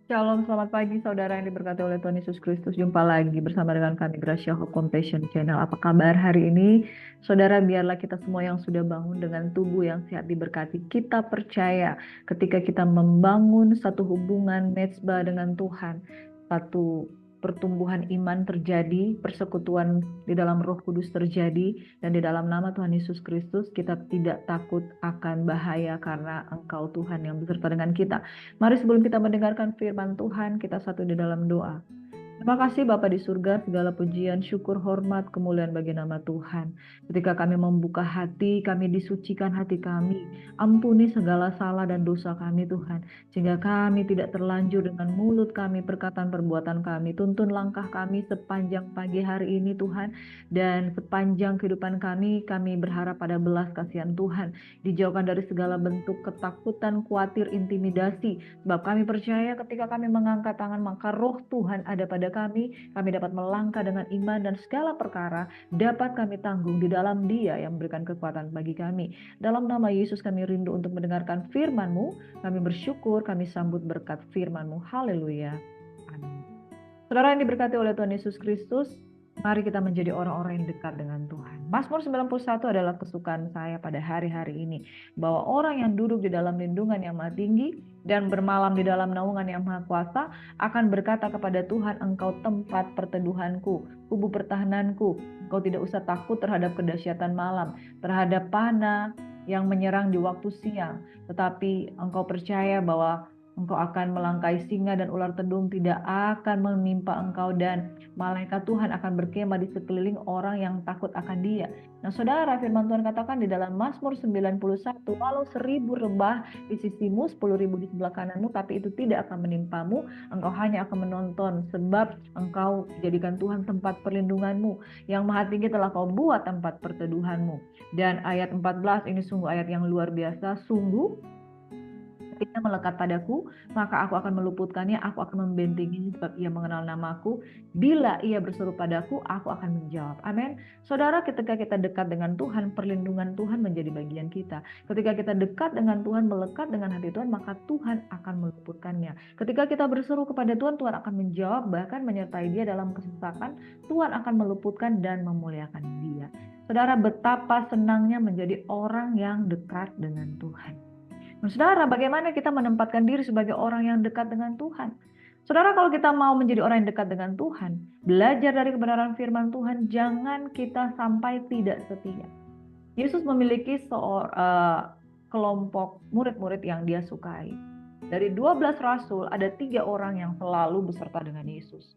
Shalom, selamat pagi saudara yang diberkati oleh Tuhan Yesus Kristus. Jumpa lagi bersama dengan kami Gracia Hope Compassion Channel. Apa kabar hari ini? Saudara, biarlah kita semua yang sudah bangun dengan tubuh yang sehat diberkati. Kita percaya ketika kita membangun satu hubungan mezbah dengan Tuhan, satu pertumbuhan iman terjadi, persekutuan di dalam Roh Kudus terjadi, dan di dalam nama Tuhan Yesus Kristus kita tidak takut akan bahaya karena Engkau Tuhan yang beserta dengan kita. Mari sebelum kita mendengarkan firman Tuhan, kita satu di dalam doa. Terima kasih Bapa di surga, segala pujian, syukur, hormat, kemuliaan bagi nama Tuhan. Ketika kami membuka hati, kami disucikan hati kami. Ampuni segala salah dan dosa kami Tuhan. Sehingga kami tidak terlanjur dengan mulut kami, perkataan perbuatan kami. Tuntun langkah kami sepanjang pagi hari ini Tuhan. Dan sepanjang kehidupan kami berharap pada belas kasihan Tuhan. Dijauhkan dari segala bentuk ketakutan, khawatir, intimidasi. Sebab kami percaya ketika kami mengangkat tangan, maka roh Tuhan ada pada kami dapat melangkah dengan iman dan segala perkara dapat kami tanggung di dalam Dia yang memberikan kekuatan bagi kami. Dalam nama Yesus kami rindu untuk mendengarkan firman-Mu, kami bersyukur, kami sambut berkat firman-Mu. Haleluya. Amin. Saudara yang diberkati oleh Tuhan Yesus Kristus, mari kita menjadi orang-orang yang dekat dengan Tuhan. Mazmur 91 adalah kesukaan saya pada hari-hari ini. Bahwa orang yang duduk di dalam lindungan yang maha tinggi dan bermalam di dalam naungan yang maha kuasa akan berkata kepada Tuhan, Engkau tempat perteduhanku, kubu pertahananku. Engkau tidak usah takut terhadap kedahsyatan malam, terhadap panah yang menyerang di waktu siang. Tetapi engkau percaya bahwa Engkau akan melangkai singa dan ular tedung tidak akan menimpa engkau, dan malaikat Tuhan akan berkemah di sekeliling orang yang takut akan Dia. Nah saudara, firman Tuhan katakan di dalam Mazmur 91, walau 1000 rebah di sisimu, 10.000 di sebelah kananmu, tapi itu tidak akan menimpamu. Engkau hanya akan menonton, sebab engkau jadikan Tuhan tempat perlindunganmu. Yang maha tinggi telah kau buat tempat perteduhanmu. Dan ayat 14 ini sungguh ayat yang luar biasa. Sungguh ketika melekat padaku, maka aku akan meluputkannya, aku akan membentenginya sebab ia mengenal namaku. Bila ia berseru padaku, aku akan menjawab. Amin. Saudara, ketika kita dekat dengan Tuhan, perlindungan Tuhan menjadi bagian kita. Ketika kita dekat dengan Tuhan, melekat dengan hati Tuhan, maka Tuhan akan meluputkannya. Ketika kita berseru kepada Tuhan, Tuhan akan menjawab, bahkan menyertai dia dalam kesesakan. Tuhan akan meluputkan dan memuliakan dia. Saudara, betapa senangnya menjadi orang yang dekat dengan Tuhan. Nah, saudara, bagaimana kita menempatkan diri sebagai orang yang dekat dengan Tuhan? Saudara, kalau kita mau menjadi orang yang dekat dengan Tuhan, belajar dari kebenaran firman Tuhan, jangan kita sampai tidak setia. Yesus memiliki kelompok murid-murid yang dia sukai. Dari 12 rasul, ada 3 orang yang selalu beserta dengan Yesus,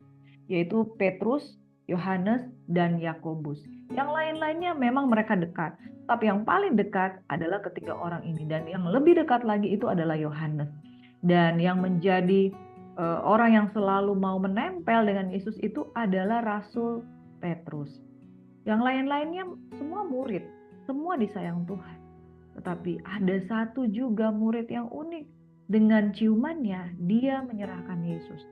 yaitu Petrus, Yohanes, dan Yakobus. Yang lain-lainnya memang mereka dekat, tapi yang paling dekat adalah ketiga orang ini, dan yang lebih dekat lagi itu adalah Yohanes. Dan yang menjadi orang yang selalu mau menempel dengan Yesus itu adalah Rasul Petrus. Yang lain-lainnya semua murid, semua disayang Tuhan. Tetapi ada satu juga murid yang unik. Dengan ciumannya dia menyerahkan Yesus.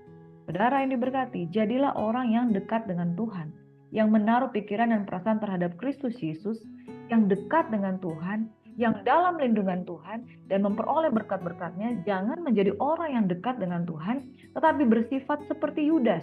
Saudara yang diberkati, jadilah orang yang dekat dengan Tuhan, yang menaruh pikiran dan perasaan terhadap Kristus Yesus, yang dekat dengan Tuhan, yang dalam lindungan Tuhan, dan memperoleh berkat-berkatnya. Jangan menjadi orang yang dekat dengan Tuhan, tetapi bersifat seperti Yudas.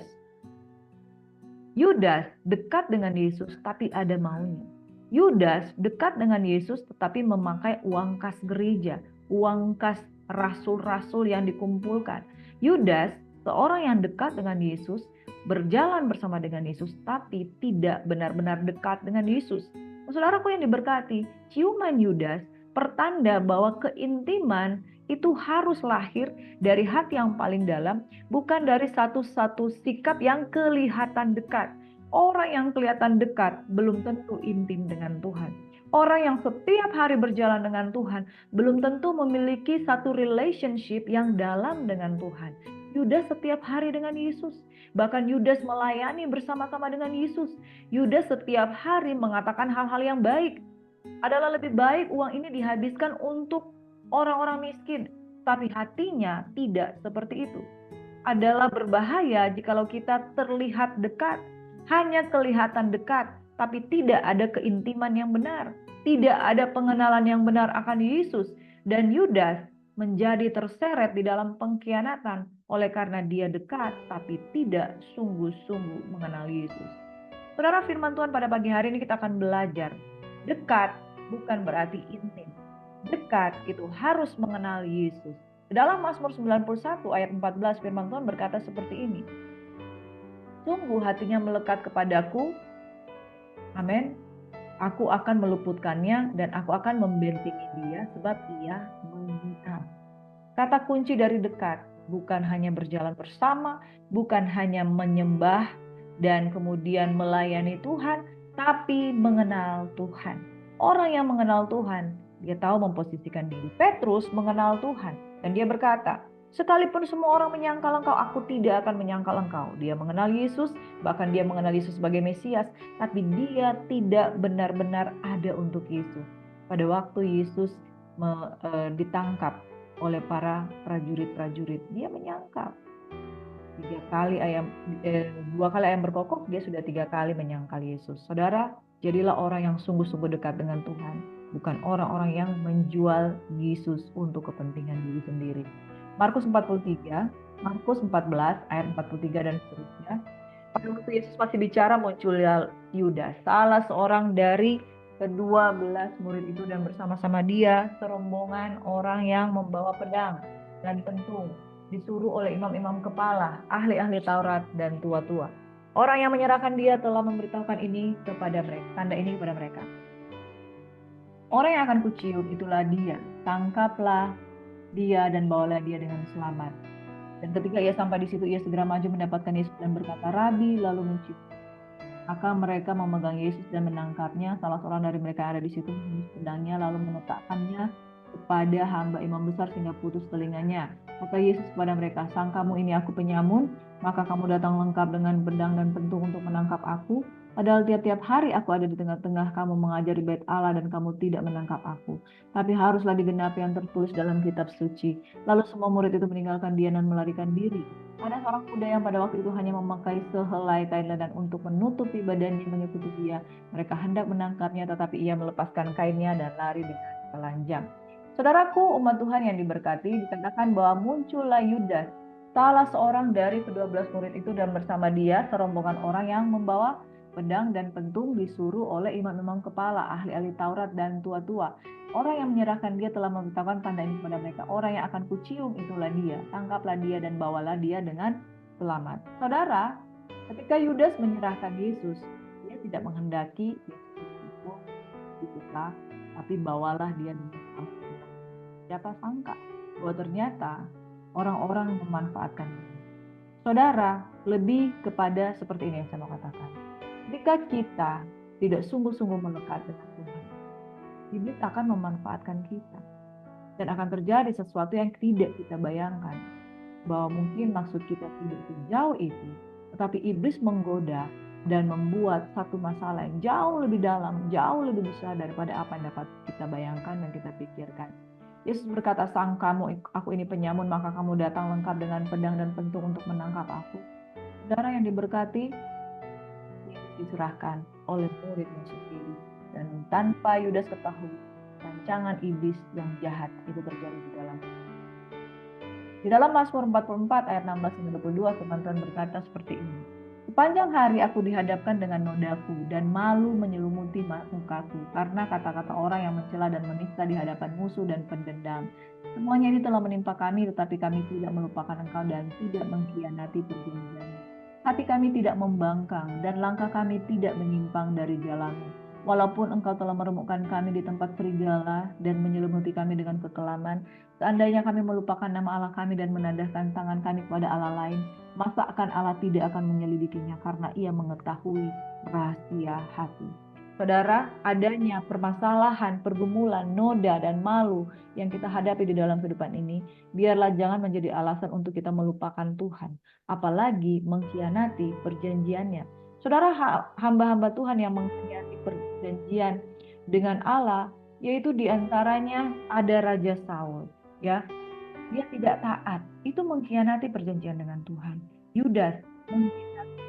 Yudas dekat dengan Yesus, tapi ada maunya. Yudas dekat dengan Yesus, tetapi memakai uang kas gereja, uang kas rasul-rasul yang dikumpulkan. Yudas, seorang yang dekat dengan Yesus, berjalan bersama dengan Yesus, tapi tidak benar-benar dekat dengan Yesus. Saudaraku yang diberkati, ciuman Yudas pertanda bahwa keintiman itu harus lahir dari hati yang paling dalam, bukan dari satu-satu sikap yang kelihatan dekat. Orang yang kelihatan dekat belum tentu intim dengan Tuhan. Orang yang setiap hari berjalan dengan Tuhan belum tentu memiliki satu relationship yang dalam dengan Tuhan. Yudas setiap hari dengan Yesus. Bahkan Yudas melayani bersama-sama dengan Yesus. Yudas setiap hari mengatakan hal-hal yang baik. Adalah lebih baik uang ini dihabiskan untuk orang-orang miskin. Tapi hatinya tidak seperti itu. Adalah berbahaya jikalau kita terlihat dekat. Hanya kelihatan dekat, tapi tidak ada keintiman yang benar. Tidak ada pengenalan yang benar akan Yesus. Dan Yudas menjadi terseret di dalam pengkhianatan oleh karena dia dekat tapi tidak sungguh-sungguh mengenal Yesus. Saudara, firman Tuhan pada pagi hari ini kita akan belajar. Dekat bukan berarti intim. Dekat itu harus mengenal Yesus. Dalam Mazmur 91 ayat 14 firman Tuhan berkata seperti ini. Sungguh hatinya melekat kepadaku. Amin. Aku akan meluputkannya dan aku akan membentengi dia sebab ia mengenal. Kata kunci dari dekat bukan hanya berjalan bersama, bukan hanya menyembah dan kemudian melayani Tuhan, tapi mengenal Tuhan. Orang yang mengenal Tuhan, dia tahu memposisikan diri. Petrus mengenal Tuhan dan dia berkata, sekalipun semua orang menyangkal engkau, aku tidak akan menyangkal engkau. Dia mengenal Yesus, bahkan dia mengenal Yesus sebagai Mesias, tapi dia tidak benar-benar ada untuk Yesus. Pada waktu Yesus ditangkap oleh para prajurit-prajurit, dia menyangkal. 2 kali ayam berkokok, dia sudah 3 kali menyangkal Yesus. Saudara, jadilah orang yang sungguh-sungguh dekat dengan Tuhan, bukan orang-orang yang menjual Yesus untuk kepentingan diri sendiri. Markus 14 ayat 43 dan seterusnya. Pada waktu Yesus masih bicara, muncul Yudas, salah seorang dari ke-12 murid itu, dan bersama-sama dia serombongan orang yang membawa pedang dan pentung, disuruh oleh imam-imam kepala, ahli-ahli Taurat dan tua-tua. Orang yang menyerahkan dia telah memberitahukan ini kepada mereka, tanda ini kepada mereka. Orang yang akan kucium itulah dia, tangkaplah dia dan bawalah dia dengan selamat. Dan ketika ia sampai di situ, ia segera maju mendapatkan Yesus dan berkata, Rabi, lalu mencium. Maka mereka memegang Yesus dan menangkapnya. Salah seorang dari mereka yang ada di situ menghunus pedangnya lalu meletakkannya kepada hamba imam besar sehingga putus telinganya. Kata Yesus kepada mereka, sangkamu ini aku penyamun, maka kamu datang lengkap dengan pedang dan pentung untuk menangkap aku. Padahal tiap-tiap hari aku ada di tengah-tengah kamu mengajar di bait Allah dan kamu tidak menangkap aku. Tapi haruslah digenapi yang tertulis dalam kitab suci. Lalu semua murid itu meninggalkan dia dan melarikan diri. Ada seorang muda yang pada waktu itu hanya memakai sehelai kain lenan untuk menutupi badannya mengikuti dia. Mereka hendak menangkapnya tetapi ia melepaskan kainnya dan lari dengan telanjang. Saudaraku, umat Tuhan yang diberkati, dikatakan bahwa muncullah Yudas, salah seorang dari ke-12 murid itu, dan bersama dia serombongan orang yang membawa pedang dan pentung disuruh oleh imam-imam kepala, ahli-ahli Taurat dan tua-tua. Orang yang menyerahkan dia telah memberitahukan tanda ini kepada mereka. Orang yang akan kucium itulah dia. Tangkaplah dia dan bawalah dia dengan selamat. Saudara, ketika Yudas menyerahkan Yesus, dia tidak menghendaki Yesus itu dipisah, tapi bawalah dia dengan selamat. Siapa sangka bahwa ternyata orang-orang memanfaatkan dia. Saudara, lebih kepada seperti ini yang saya mau katakan. Jika kita tidak sungguh-sungguh melekat dengan Tuhan, iblis akan memanfaatkan kita. Dan akan terjadi sesuatu yang tidak kita bayangkan. Bahwa mungkin maksud kita tidak sejauh itu, tetapi iblis menggoda dan membuat satu masalah yang jauh lebih dalam, jauh lebih besar daripada apa yang dapat kita bayangkan dan kita pikirkan. Yesus berkata, sangkamu aku ini penyamun, maka kamu datang lengkap dengan pedang dan pentung untuk menangkap aku. Saudara yang diberkati, diserahkan oleh muridnya sendiri, dan tanpa Yudas ketahui, rancangan iblis yang jahat itu terjadi di dalam Mazmur 44 ayat 16-22, firman Tuhan berkata seperti ini. Sepanjang hari aku dihadapkan dengan nodaku dan malu menyelumuti mukaku karena kata-kata orang yang mencela dan menista di hadapan musuh dan pendendam. Semuanya ini telah menimpa kami, tetapi kami tidak melupakan Engkau dan tidak mengkhianati perjanjian-Mu. Hati kami tidak membangkang dan langkah kami tidak menyimpang dari jalan-Mu. Walaupun Engkau telah meremukkan kami di tempat serigala dan menyelimuti kami dengan kekelaman, seandainya kami melupakan nama Allah kami dan menadahkan tangan kami kepada Allah lain, masa akan Allah tidak akan menyelidikinya karena ia mengetahui rahasia hati. Saudara, adanya permasalahan, pergumulan, noda, dan malu yang kita hadapi di dalam kehidupan ini, biarlah jangan menjadi alasan untuk kita melupakan Tuhan, apalagi mengkhianati perjanjiannya. Saudara, hamba-hamba Tuhan yang mengkhianati perjanjian dengan Allah, yaitu diantaranya ada Raja Saul, ya, dia tidak taat, itu mengkhianati perjanjian dengan Tuhan. Yudas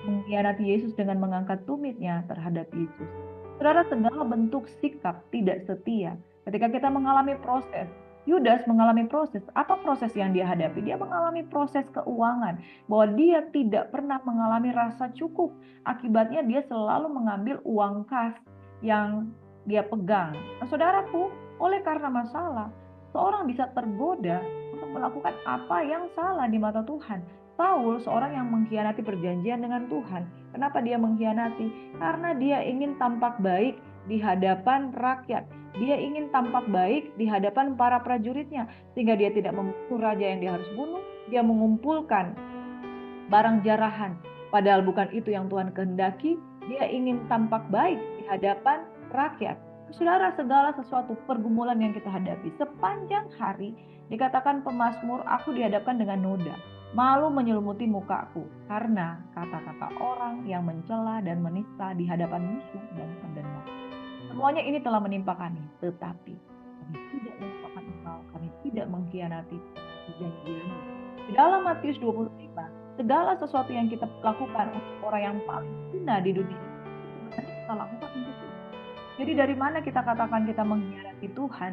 mengkhianati Yesus dengan mengangkat tumitnya terhadap Yesus. Saudara, segala bentuk sikap tidak setia ketika kita mengalami proses, Yudas mengalami proses. Apa proses yang dia hadapi? Dia mengalami proses keuangan. Bahwa dia tidak pernah mengalami rasa cukup. Akibatnya dia selalu mengambil uang kas yang dia pegang. Nah, saudaraku, oleh karena masalah, seorang bisa tergoda untuk melakukan apa yang salah di mata Tuhan. Saul seorang yang mengkhianati perjanjian dengan Tuhan. Kenapa dia mengkhianati? Karena dia ingin tampak baik di hadapan rakyat. Dia ingin tampak baik di hadapan para prajuritnya, sehingga dia tidak membunuh raja yang dia harus bunuh. Dia mengumpulkan barang jarahan, padahal bukan itu yang Tuhan kehendaki. Dia ingin tampak baik di hadapan rakyat. Saudara, segala sesuatu pergumulan yang kita hadapi sepanjang hari, dikatakan pemazmur, aku dihadapkan dengan noda, malu menyelimuti mukaku karena kata-kata orang yang mencela dan menista di hadapan musuh dan pendengar. Semuanya ini telah menimpa kami, tetapi kami tidak melupakan Engkau, kami tidak mengkhianati perjanjian-Mu. Di dalam Matius 25, segala sesuatu yang kita lakukan untuk orang yang paling hina di dunia ini, sebenarnya kita lakukan untuk Tuhan. Jadi dari mana kita katakan kita mengkhianati Tuhan,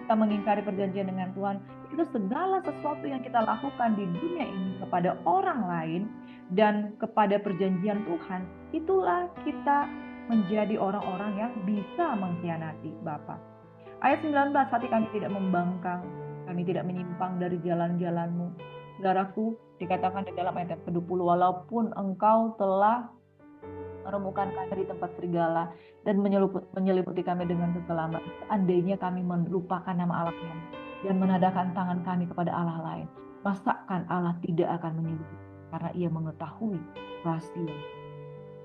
kita mengingkari perjanjian dengan Tuhan, itu segala sesuatu yang kita lakukan di dunia ini kepada orang lain dan kepada perjanjian Tuhan, itulah kita menjadi orang-orang yang bisa mengkhianati Bapa. Ayat 19, hati kami tidak membangkang, kami tidak menyimpang dari jalan-jalan-Mu. Saudaraku, dikatakan di dalam ayat ke-20, walaupun Engkau telah menemukan kami di tempat serigala dan menyelimuti kami dengan keselamatan, seandainya kami melupakan nama Allah kami dan menadahkan tangan kami kepada Allah lain, masakan Allah tidak akan menyelimuti, karena Ia mengetahui rahasia.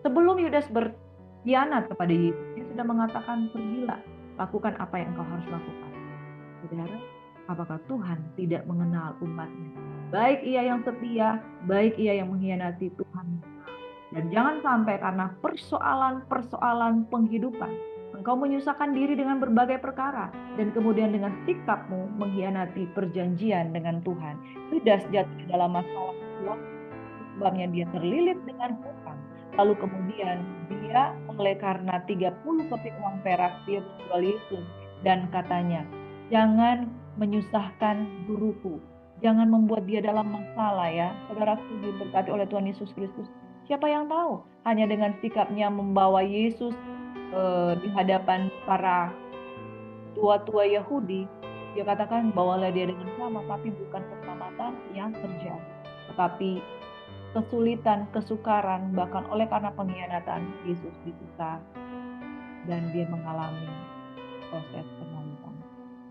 Sebelum Yudas berkhianat kepada Yesus, dia sudah mengatakan, pergilah, lakukan apa yang engkau harus lakukan. Saudara, apakah Tuhan tidak mengenal umatnya? Baik ia yang setia, baik ia yang mengkhianati Tuhan. Dan jangan sampai karena persoalan-persoalan penghidupan, engkau menyusahkan diri dengan berbagai perkara, dan kemudian dengan sikapmu mengkhianati perjanjian dengan Tuhan. Yudas jatuh di dalam masalah uang, sebabnya dia terlilit dengan hutang. Lalu kemudian dia oleh karena 30 keping uang perak dia menjual Yesus dan katanya, jangan menyusahkan guruku, jangan membuat dia dalam masalah ya. Saudaraku diberkati oleh Tuhan Yesus Kristus. Siapa yang tahu hanya dengan sikapnya membawa Yesus di hadapan para tua-tua Yahudi, dia katakan bawalah dia dengan selamat, tapi bukan keselamatan yang terjadi, tetapi kesulitan, kesukaran, bahkan oleh karena pengkhianatan Yesus disiksa dan dia mengalami proses pengampunan.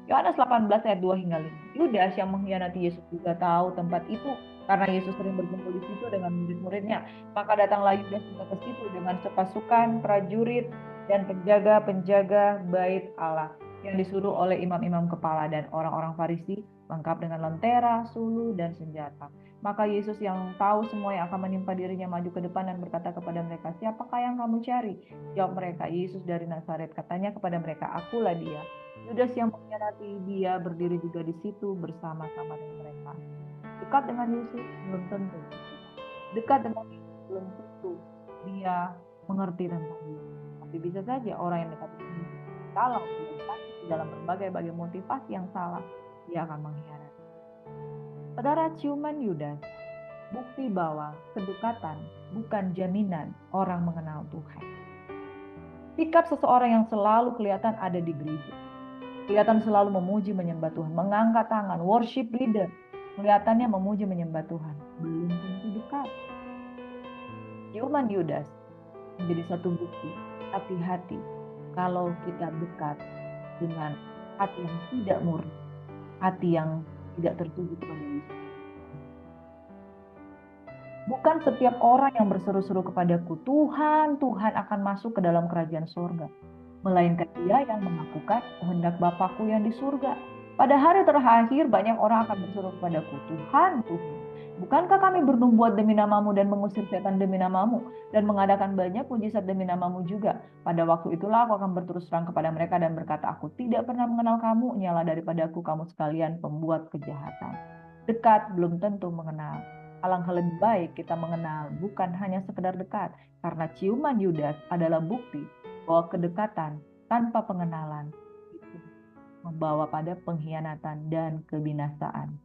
Yohanes 18 ayat 2 hingga 5. Yudas yang mengkhianati Yesus juga tahu tempat itu karena Yesus sering berkumpul di situ dengan murid-muridnya. Maka datanglah Yudas juga ke situ dengan sepasukan prajurit dan penjaga-penjaga bait Allah yang disuruh oleh imam-imam kepala dan orang-orang Farisi, lengkap dengan lentera, sulu, dan senjata. Maka Yesus yang tahu semua yang akan menimpa dirinya maju ke depan dan berkata kepada mereka, siapakah yang kamu cari? Jawab mereka, Yesus dari Nazaret. Katanya kepada mereka, akulah dia. Yudas yang mengkhianati dia berdiri juga di situ bersama-sama dengan mereka. Dekat dengan Yesus belum tentu. Dekat dengan Yesus belum tentu dia mengerti tentang Yesus. Tapi bisa saja orang yang dekat dengan Yesus, kalau dia dalam berbagai motivasi yang salah, dia akan mengkhianati. Saudara, ciuman Yudas bukti bahwa kedekatan bukan jaminan orang mengenal Tuhan. Sikap seseorang yang selalu kelihatan ada di gereja, kelihatan selalu memuji menyembah Tuhan, mengangkat tangan, worship leader, kelihatannya memuji menyembah Tuhan, belum tentu dekat. Ciuman Yudas menjadi satu bukti. Hati-hati kalau kita dekat dengan hati yang tidak murni, hati yang tidak tertuju kepada Yesus. Bukan setiap orang yang berseru-seru kepadaku, Tuhan, Tuhan akan masuk ke dalam kerajaan surga, melainkan dia yang melakukan kehendak Bapakku yang di surga. Pada hari terakhir banyak orang akan berseru kepadaku, Tuhan, Tuhan, bukankah kami bernubuat demi namamu dan mengusir setan demi namamu dan mengadakan banyak mujizat demi namamu juga? Pada waktu itulah aku akan berterus terang kepada mereka dan berkata, aku tidak pernah mengenal kamu, nyala daripadaku kamu sekalian pembuat kejahatan. Dekat belum tentu mengenal. Alangkah lebih baik kita mengenal, bukan hanya sekedar dekat, karena ciuman Yudas adalah bukti bahwa kedekatan tanpa pengenalan itu membawa pada pengkhianatan dan kebinasaan.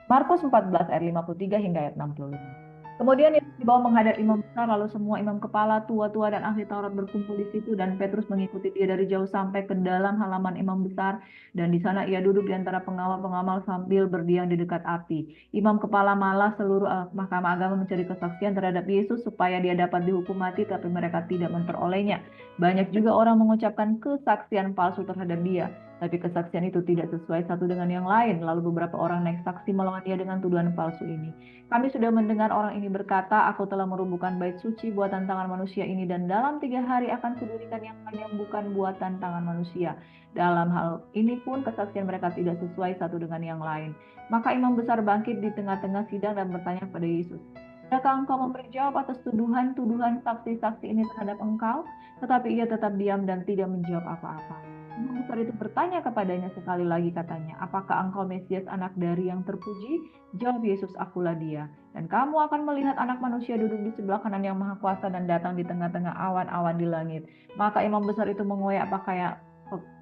Markus 14 ayat 53 hingga ayat 65. Kemudian Yesus dibawa menghadap imam besar, lalu semua imam kepala, tua-tua dan ahli Taurat berkumpul di situ, dan Petrus mengikuti dia dari jauh sampai ke dalam halaman imam besar, dan di sana ia duduk di antara pengawal-pengawal sambil berdiam di dekat api. Imam kepala malah seluruh mahkamah agama mencari kesaksian terhadap Yesus supaya dia dapat dihukum mati, tapi mereka tidak memperolehnya. Banyak juga orang mengucapkan kesaksian palsu terhadap dia, tapi kesaksian itu tidak sesuai satu dengan yang lain. Lalu beberapa orang naik saksi melawan dia dengan tuduhan palsu ini. Kami sudah mendengar orang ini berkata, aku telah merobohkan bait suci buatan tangan manusia ini, dan dalam 3 hari akan kudirikan yang lain yang bukan buatan tangan manusia. Dalam hal ini pun kesaksian mereka tidak sesuai satu dengan yang lain. Maka imam besar bangkit di tengah-tengah sidang dan bertanya kepada Yesus, adakah engkau memberi jawab atas tuduhan-tuduhan saksi-saksi ini terhadap engkau? Tetapi ia tetap diam dan tidak menjawab apa-apa. Imam besar itu bertanya kepadanya sekali lagi, katanya, apakah engkau Mesias, anak dari yang terpuji? Jawab Yesus, akulah dia. Dan kamu akan melihat anak manusia duduk di sebelah kanan yang maha kuasa dan datang di tengah-tengah awan-awan di langit. Maka imam besar itu mengoyak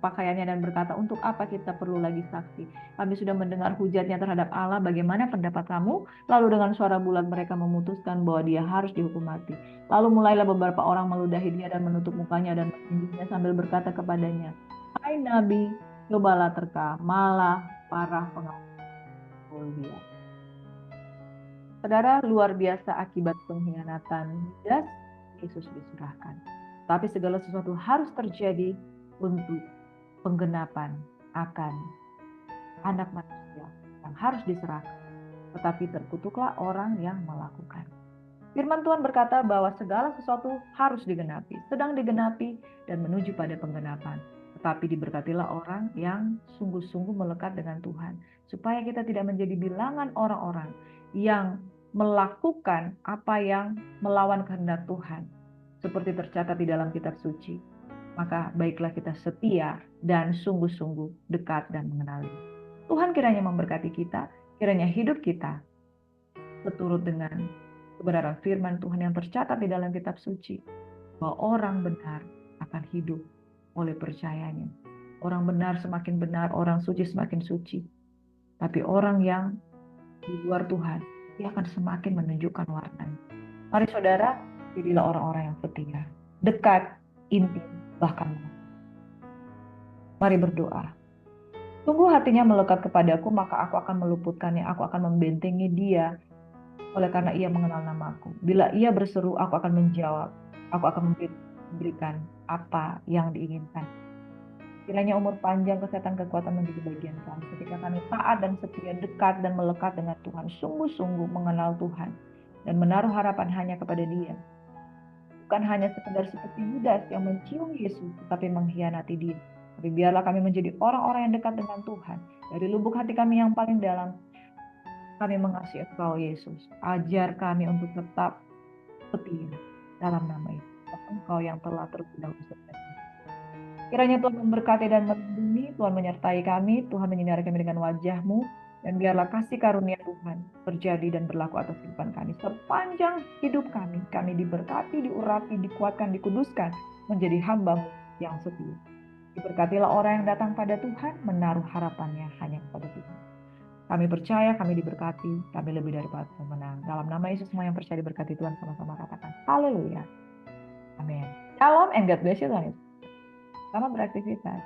pakaiannya dan berkata, untuk apa kita perlu lagi saksi? Kami sudah mendengar hujatnya terhadap Allah, bagaimana pendapat kamu? Lalu dengan suara bulat mereka memutuskan bahwa dia harus dihukum mati. Lalu mulailah beberapa orang meludahi dia dan menutup mukanya dan menindihnya sambil berkata kepadanya, hai Nabi, cobalah terka, malah parah pengawal dia. Saudara, luar biasa akibat pengkhianatan Yudas, Yesus diserahkan. Tapi segala sesuatu harus terjadi untuk penggenapan akan anak manusia yang harus diserahkan. Tetapi terkutuklah orang yang melakukan. Firman Tuhan berkata bahwa segala sesuatu harus digenapi, sedang digenapi dan menuju pada penggenapan. Tetapi diberkatilah orang yang sungguh-sungguh melekat dengan Tuhan, supaya kita tidak menjadi bilangan orang-orang yang melakukan apa yang melawan kehendak Tuhan, seperti tercatat di dalam kitab suci. Maka baiklah kita setia dan sungguh-sungguh dekat dan mengenali. Tuhan kiranya memberkati kita, kiranya hidup kita seturut dengan kebenaran firman Tuhan yang tercatat di dalam kitab suci, bahwa orang benar akan hidup oleh percayanya. Orang benar semakin benar, orang suci semakin suci. Tapi orang yang di luar Tuhan, dia akan semakin menunjukkan warnanya. Mari saudara, jadilah orang-orang yang setia, dekat, intim, bahkan mari berdoa. Sungguh hatinya melekat kepadaku, maka aku akan meluputkannya, aku akan membentengi dia, oleh karena ia mengenal namaku. Bila ia berseru, aku akan menjawab. Aku akan memberikan apa yang diinginkan. Kiranya umur panjang, kesehatan, kekuatan menjadi bagian kami. Ketika kami taat dan setia, dekat dan melekat dengan Tuhan, sungguh-sungguh mengenal Tuhan, dan menaruh harapan hanya kepada Dia. Bukan hanya sekedar seperti Yudas yang mencium Yesus, tetapi mengkhianati Dia. Tapi biarlah kami menjadi orang-orang yang dekat dengan Tuhan. Dari lubuk hati kami yang paling dalam, kami mengasihi Engkau Yesus. Ajar kami untuk tetap setia dalam nama Yesus. Engkau yang telah terhudang beserta. Kiranya Tuhan memberkati dan melindungi, Tuhan menyertai kami, Tuhan menyinari kami dengan wajah-Mu, dan biarlah kasih karunia Tuhan terjadi dan berlaku atas kehidupan kami. Sepanjang hidup kami, kami diberkati, diurapi, dikuatkan, dikuduskan, menjadi hamba yang setia. Diberkatilah orang yang datang pada Tuhan, menaruh harapannya hanya kepada Tuhan. Kami percaya, kami diberkati, kami lebih daripada pemenang. Dalam nama Yesus, semua yang percaya diberkati Tuhan, sama-sama katakan haleluya. Amin. Shalom and God bless you, Tuhan. Selamat beraktivitas.